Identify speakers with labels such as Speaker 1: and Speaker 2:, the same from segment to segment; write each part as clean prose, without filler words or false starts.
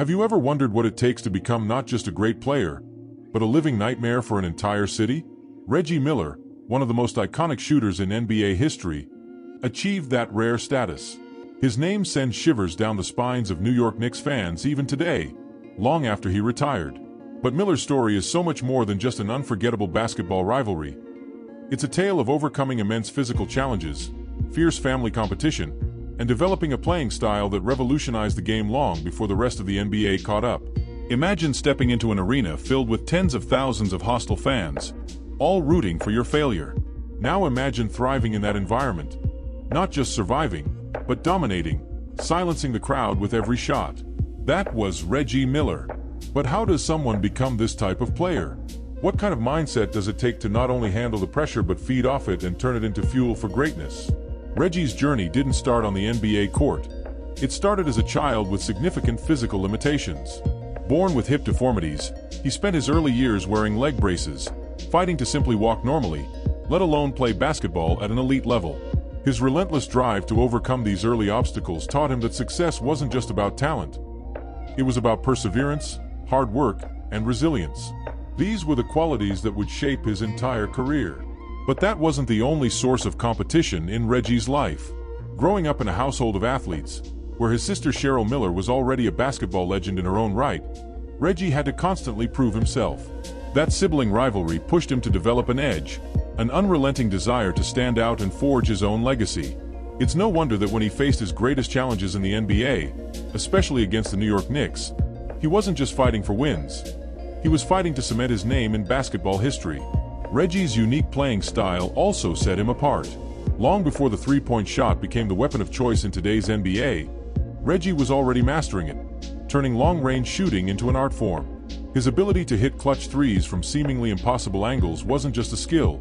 Speaker 1: Have you ever wondered what it takes to become not just a great player, but a living nightmare for an entire city? Reggie Miller, one of the most iconic shooters in NBA history, achieved that rare status. His name sends shivers down the spines of New York Knicks fans even today, long after he retired. But Miller's story is so much more than just an unforgettable basketball rivalry. It's a tale of overcoming immense physical challenges, fierce family competition, and developing a playing style that revolutionized the game long before the rest of the NBA caught up. Imagine stepping into an arena filled with tens of thousands of hostile fans, all rooting for your failure. Now imagine thriving in that environment, not just surviving, but dominating, silencing the crowd with every shot. That was Reggie Miller. But how does someone become this type of player? What kind of mindset does it take to not only handle the pressure but feed off it and turn it into fuel for greatness? Reggie's journey didn't start on the NBA court. It started as a child with significant physical limitations. Born with hip deformities, he spent his early years wearing leg braces, fighting to simply walk normally, let alone play basketball at an elite level. His relentless drive to overcome these early obstacles taught him that success wasn't just about talent. It was about perseverance, hard work, and resilience. These were the qualities that would shape his entire career. But that wasn't the only source of competition in Reggie's life. Growing up in a household of athletes, where his sister Cheryl Miller was already a basketball legend in her own right, Reggie had to constantly prove himself. That sibling rivalry pushed him to develop an edge, an unrelenting desire to stand out and forge his own legacy. It's no wonder that when he faced his greatest challenges in the NBA, especially against the New York Knicks, he wasn't just fighting for wins. He was fighting to cement his name in basketball history. Reggie's unique playing style also set him apart. Long before the three-point shot became the weapon of choice in today's NBA, Reggie was already mastering it, turning long-range shooting into an art form. His ability to hit clutch threes from seemingly impossible angles wasn't just a skill.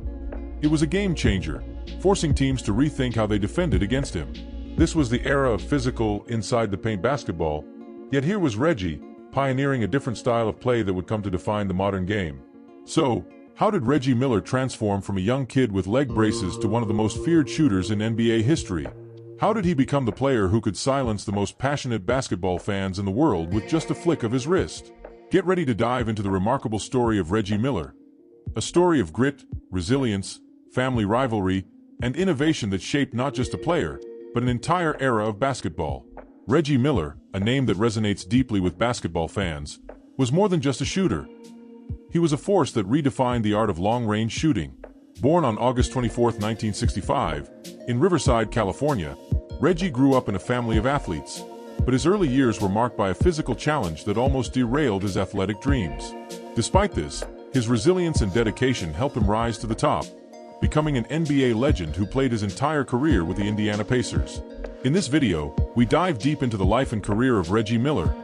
Speaker 1: It was a game-changer, forcing teams to rethink how they defended against him. This was the era of physical, inside-the-paint basketball, yet here was Reggie, pioneering a different style of play that would come to define the modern game. So, how did Reggie Miller transform from a young kid with leg braces to one of the most feared shooters in NBA history? How did he become the player who could silence the most passionate basketball fans in the world with just a flick of his wrist? Get ready to dive into the remarkable story of Reggie Miller. A story of grit, resilience, family rivalry, and innovation that shaped not just a player, but an entire era of basketball. Reggie Miller, a name that resonates deeply with basketball fans, was more than just a shooter. He was a force that redefined the art of long-range shooting. Born on August 24, 1965, in Riverside, California, Reggie grew up in a family of athletes, but his early years were marked by a physical challenge that almost derailed his athletic dreams. Despite this, his resilience and dedication helped him rise to the top, becoming an NBA legend who played his entire career with the Indiana Pacers. In this video, we dive deep into the life and career of Reggie Miller,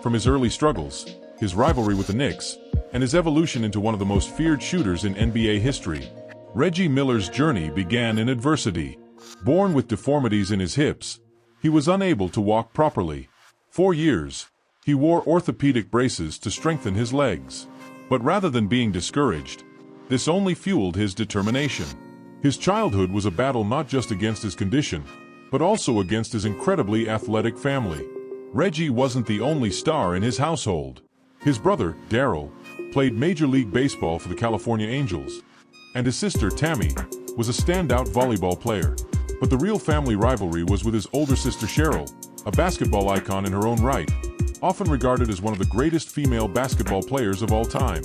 Speaker 1: from his early struggles, his rivalry with the Knicks, and his evolution into one of the most feared shooters in NBA history. Reggie Miller's journey began in adversity. Born with deformities in his hips, he was unable to walk properly. For years, he wore orthopedic braces to strengthen his legs. But rather than being discouraged, this only fueled his determination. His childhood was a battle not just against his condition, but also against his incredibly athletic family. Reggie wasn't the only star in his household. His brother, Darryl, played Major League Baseball for the California Angels, and his sister, Tammy, was a standout volleyball player. But the real family rivalry was with his older sister, Cheryl, a basketball icon in her own right, often regarded as one of the greatest female basketball players of all time.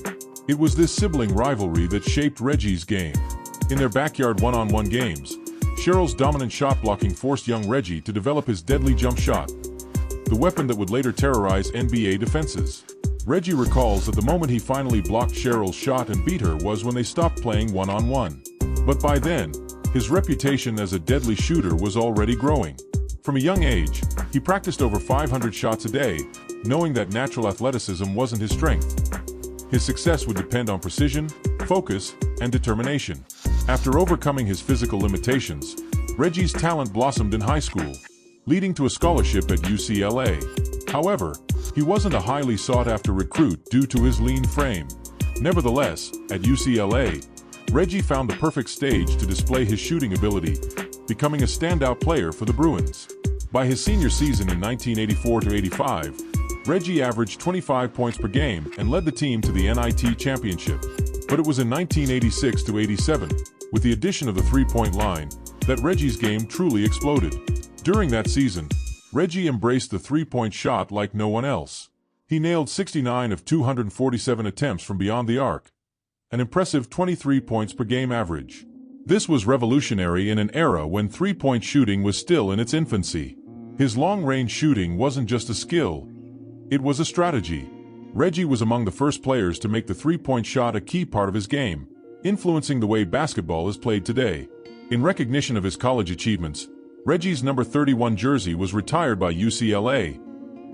Speaker 1: It was this sibling rivalry that shaped Reggie's game. In their backyard one-on-one games, Cheryl's dominant shot blocking forced young Reggie to develop his deadly jump shot, the weapon that would later terrorize NBA defenses. Reggie recalls that the moment he finally blocked Cheryl's shot and beat her was when they stopped playing one-on-one. But by then, his reputation as a deadly shooter was already growing. From a young age, he practiced over 500 shots a day, knowing that natural athleticism wasn't his strength. His success would depend on precision, focus, and determination. After overcoming his physical limitations, Reggie's talent blossomed in high school, leading to a scholarship at UCLA. However, he wasn't a highly sought-after recruit due to his lean frame. Nevertheless, at UCLA, Reggie found the perfect stage to display his shooting ability, becoming a standout player for the Bruins. By his senior season in 1984-85, Reggie averaged 25 points per game and led the team to the NIT championship. But it was in 1986 to 87, with the addition of the three-point line, that Reggie's game truly exploded. During that season, Reggie embraced the three-point shot like no one else. He nailed 69 of 247 attempts from beyond the arc, an impressive 23 points per game average. This was revolutionary in an era when three-point shooting was still in its infancy. His long-range shooting wasn't just a skill, it was a strategy. Reggie was among the first players to make the three-point shot a key part of his game, influencing the way basketball is played today. In recognition of his college achievements, Reggie's number 31 jersey was retired by UCLA,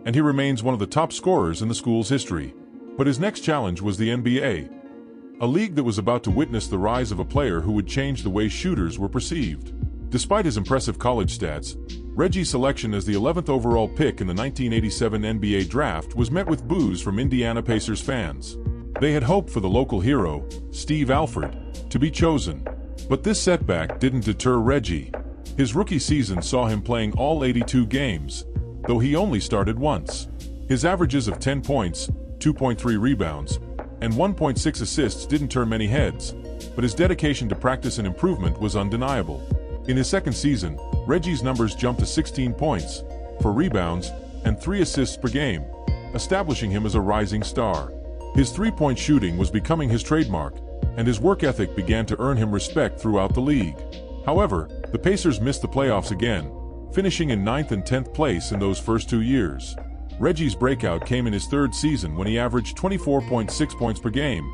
Speaker 1: and he remains one of the top scorers in the school's history. But his next challenge was the NBA, a league that was about to witness the rise of a player who would change the way shooters were perceived. Despite his impressive college stats, Reggie's selection as the 11th overall pick in the 1987 NBA draft was met with boos from Indiana Pacers fans. They had hoped for the local hero, Steve Alford, to be chosen. But this setback didn't deter Reggie. His rookie season saw him playing all 82 games, though he only started once. His averages of 10 points, 2.3 rebounds, and 1.6 assists didn't turn many heads, but his dedication to practice and improvement was undeniable. In his second season, Reggie's numbers jumped to 16 points, 4 rebounds, and 3 assists per game, establishing him as a rising star. His three-point shooting was becoming his trademark, and his work ethic began to earn him respect throughout the league. However, the Pacers missed the playoffs again, finishing in 9th and 10th place in those first 2 years. Reggie's breakout came in his third season when he averaged 24.6 points per game,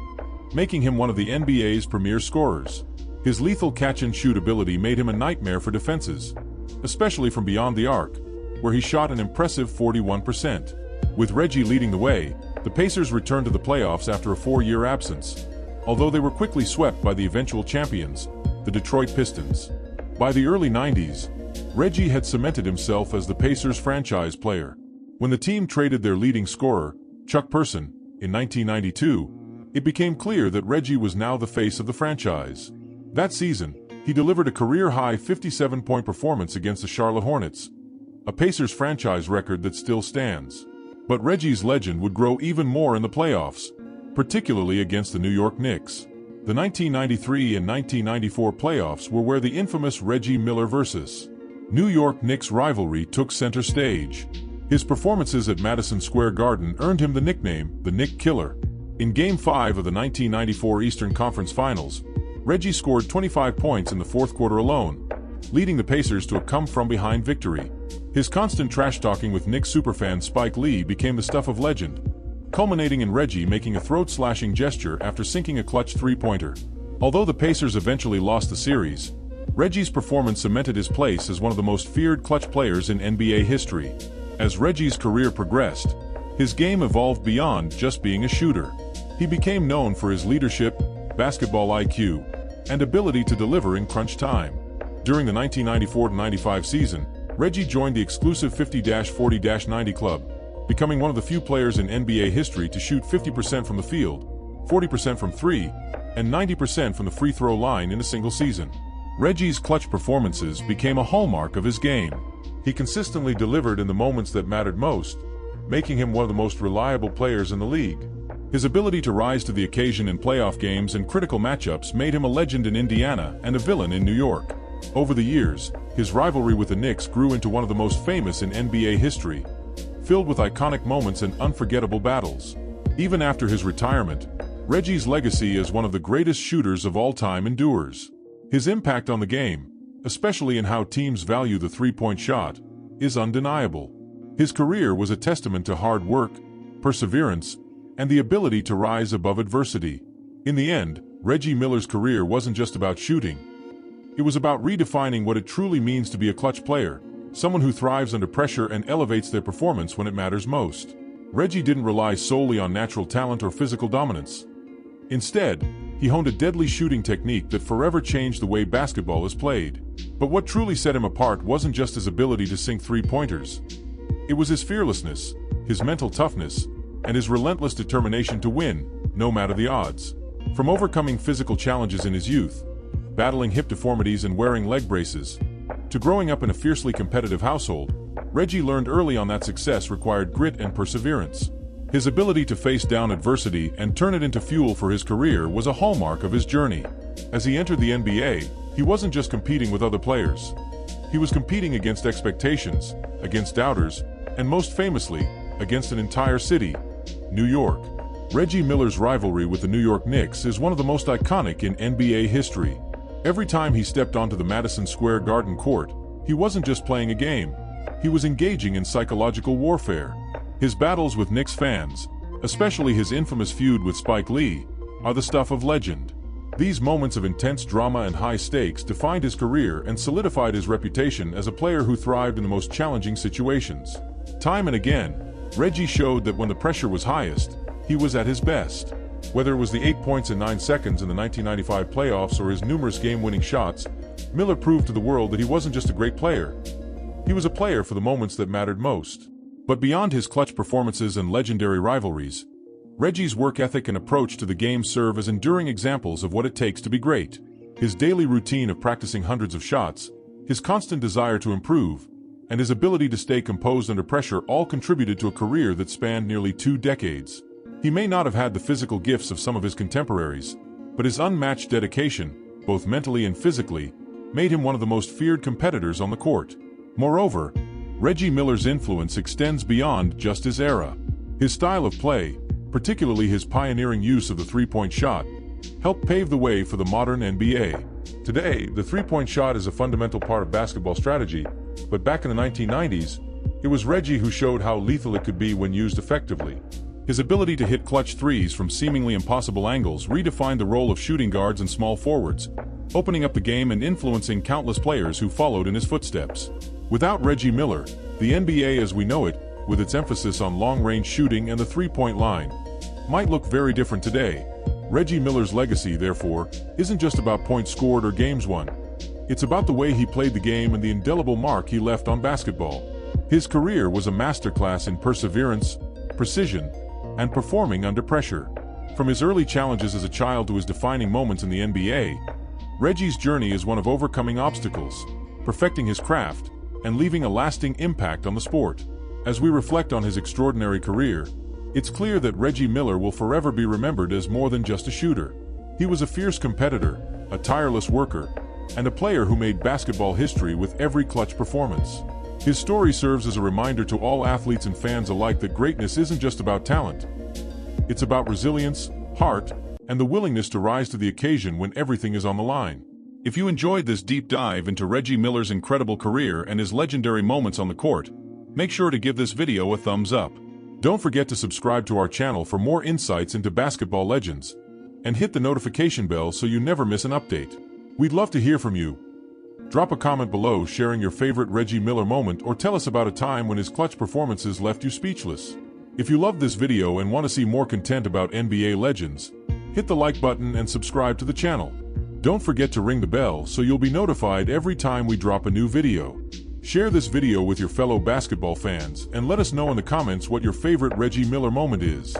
Speaker 1: making him one of the NBA's premier scorers. His lethal catch-and-shoot ability made him a nightmare for defenses, especially from beyond the arc, where he shot an impressive 41%. With Reggie leading the way, the Pacers returned to the playoffs after a 4-year absence, although they were quickly swept by the eventual champions, the Detroit Pistons. By the early 90s, Reggie had cemented himself as the Pacers' franchise player. When the team traded their leading scorer, Chuck Person, in 1992, it became clear that Reggie was now the face of the franchise. That season, he delivered a career-high 57-point performance against the Charlotte Hornets, a Pacers franchise record that still stands. But Reggie's legend would grow even more in the playoffs, particularly against the New York Knicks. The 1993 and 1994 playoffs were where the infamous Reggie Miller vs. New York Knicks rivalry took center stage. His performances at Madison Square Garden earned him the nickname, the Knick Killer. In Game 5 of the 1994 Eastern Conference Finals, Reggie scored 25 points in the fourth quarter alone, leading the Pacers to a come-from-behind victory. His constant trash-talking with Knicks superfan Spike Lee became the stuff of legend, culminating in Reggie making a throat-slashing gesture after sinking a clutch three-pointer. Although the Pacers eventually lost the series, Reggie's performance cemented his place as one of the most feared clutch players in NBA history. As Reggie's career progressed, his game evolved beyond just being a shooter. He became known for his leadership, basketball IQ, and ability to deliver in crunch time. During the 1994-95 season, Reggie joined the exclusive 50-40-90 club, becoming one of the few players in NBA history to shoot 50% from the field, 40% from three, and 90% from the free throw line in a single season. Reggie's clutch performances became a hallmark of his game. He consistently delivered in the moments that mattered most, making him one of the most reliable players in the league. His ability to rise to the occasion in playoff games and critical matchups made him a legend in Indiana and a villain in New York. Over the years, his rivalry with the Knicks grew into one of the most famous in NBA history, filled with iconic moments and unforgettable battles. Even after his retirement, Reggie's legacy as one of the greatest shooters of all time endures. His impact on the game, especially in how teams value the three-point shot, is undeniable. His career was a testament to hard work, perseverance, and the ability to rise above adversity. In the end, Reggie Miller's career wasn't just about shooting. It was about redefining what it truly means to be a clutch player, someone who thrives under pressure and elevates their performance when it matters most. Reggie didn't rely solely on natural talent or physical dominance. Instead, he honed a deadly shooting technique that forever changed the way basketball is played. But what truly set him apart wasn't just his ability to sink three-pointers. It was his fearlessness, his mental toughness, and his relentless determination to win, no matter the odds. From overcoming physical challenges in his youth, battling hip deformities and wearing leg braces, to growing up in a fiercely competitive household, Reggie learned early on that success required grit and perseverance. His ability to face down adversity and turn it into fuel for his career was a hallmark of his journey. As he entered the NBA, he wasn't just competing with other players. He was competing against expectations, against doubters, and most famously, against an entire city, New York. Reggie Miller's rivalry with the New York Knicks is one of the most iconic in NBA history. Every time he stepped onto the Madison Square Garden court, he wasn't just playing a game. He was engaging in psychological warfare. His battles with Knicks fans, especially his infamous feud with Spike Lee, are the stuff of legend. These moments of intense drama and high stakes defined his career and solidified his reputation as a player who thrived in the most challenging situations. Time and again, Reggie showed that when the pressure was highest, he was at his best. Whether it was the 8 points in 9 seconds in the 1995 playoffs or his numerous game-winning shots, Miller proved to the world that he wasn't just a great player. He was a player for the moments that mattered most. But beyond his clutch performances and legendary rivalries, Reggie's work ethic and approach to the game serve as enduring examples of what it takes to be great. His daily routine of practicing hundreds of shots, his constant desire to improve, and his ability to stay composed under pressure all contributed to a career that spanned nearly 2 decades. He may not have had the physical gifts of some of his contemporaries, but his unmatched dedication, both mentally and physically, made him one of the most feared competitors on the court. Moreover, Reggie Miller's influence extends beyond just his era. His style of play, particularly his pioneering use of the three-point shot, helped pave the way for the modern NBA. Today, the three-point shot is a fundamental part of basketball strategy, but back in the 1990s, it was Reggie who showed how lethal it could be when used effectively. His ability to hit clutch threes from seemingly impossible angles redefined the role of shooting guards and small forwards, opening up the game and influencing countless players who followed in his footsteps. Without Reggie Miller, the NBA as we know it, with its emphasis on long-range shooting and the three-point line, might look very different today. Reggie Miller's legacy, therefore, isn't just about points scored or games won. It's about the way he played the game and the indelible mark he left on basketball. His career was a masterclass in perseverance, precision, and performing under pressure. From his early challenges as a child to his defining moments in the NBA, Reggie's journey is one of overcoming obstacles, perfecting his craft, and leaving a lasting impact on the sport. As we reflect on his extraordinary career, it's clear that Reggie Miller will forever be remembered as more than just a shooter. He was a fierce competitor, a tireless worker, and a player who made basketball history with every clutch performance. His story serves as a reminder to all athletes and fans alike that greatness isn't just about talent. It's about resilience, heart, and the willingness to rise to the occasion when everything is on the line. If you enjoyed this deep dive into Reggie Miller's incredible career and his legendary moments on the court, make sure to give this video a thumbs up. Don't forget to subscribe to our channel for more insights into basketball legends, and hit the notification bell so you never miss an update. We'd love to hear from you. Drop a comment below sharing your favorite Reggie Miller moment or tell us about a time when his clutch performances left you speechless. If you loved this video and want to see more content about NBA legends, hit the like button and subscribe to the channel. Don't forget to ring the bell so you'll be notified every time we drop a new video. Share this video with your fellow basketball fans and let us know in the comments what your favorite Reggie Miller moment is.